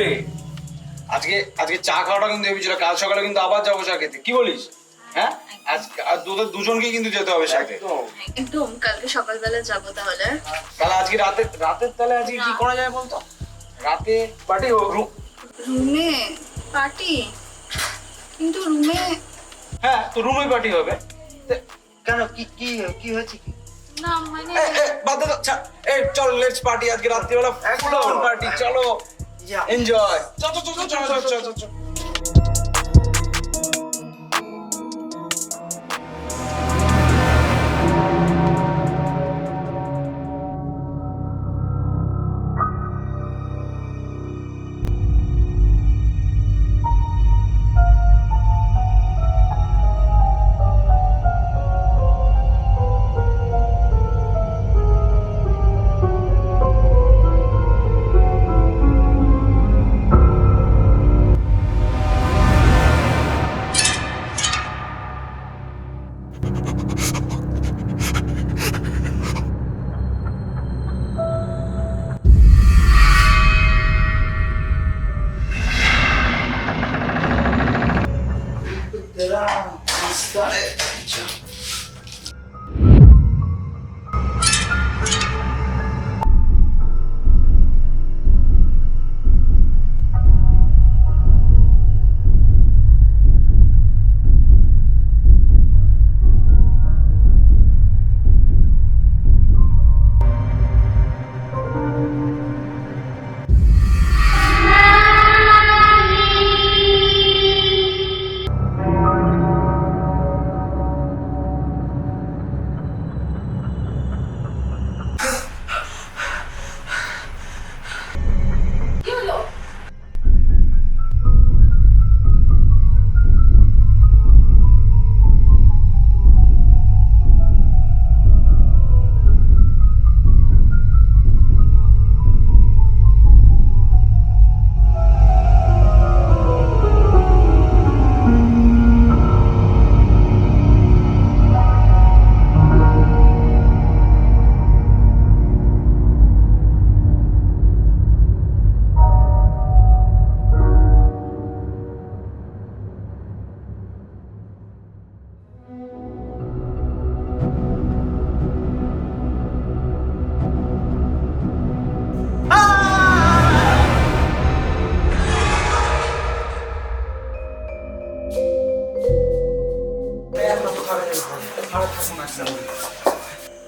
রে, আজকে আজকে চা খাওয়াটা কিন্তু ভেবেছিল, কাল সকালে কিন্তু আবার যাবো চা খেতে, কি বলিস? হ্যাঁ, আর তোদের দুজনকেই কিন্তু যেতে হবে সাথে। একদম কালকে সকালবেলা যাবো তাহলে। তাহলে আজকে রাতের তাহলে আজকে কি করা যায় বলতো? রাতে পার্টি হোক। রুমে পার্টি? কিন্তু রুমে হ্যাঁ, তো রুমে পার্টি হবে। কেন, কি কি কি হয়েছে কি? না মানে বাদ দে তো, চল লেটস পার্টি আজকে রাত্রিবেলা, ফুল অন পার্টি, চলো এনজয়। চল চল চল চল চল চল চল। কি হলো?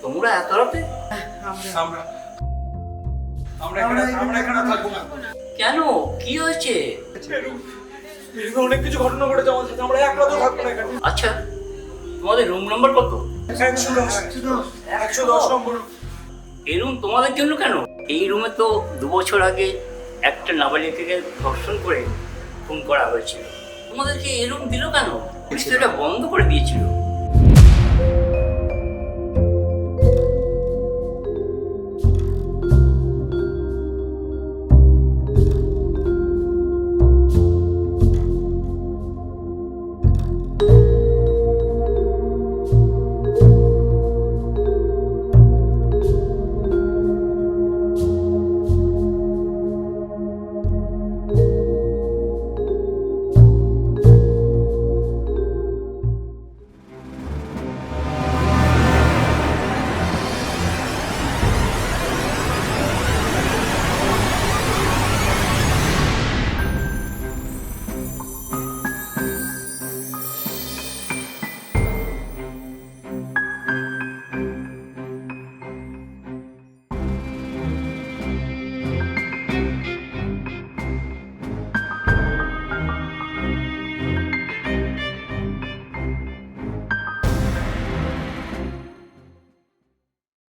তোমরা এত রাতে? আমরা এখানে থাকবো না। কেন, কি হয়েছে? অনেক কিছু ঘটনা ঘটেছে আমাদের সাথে, আমরা এক রাতও থাকবো না এখানে। আচ্ছা, তোমাদের রুম নাম্বার কত? 110 নম্বর। এই রুম তোমাদের জন্য কেন? এই রুমে তো 2 বছর আগে একটা নাবালিকাকে ধর্ষণ করে খুন করা হয়েছিল। তোমাদেরকে এই রুম দিল কেন? পুলিশ তো এটা বন্ধ করে দিয়েছিল।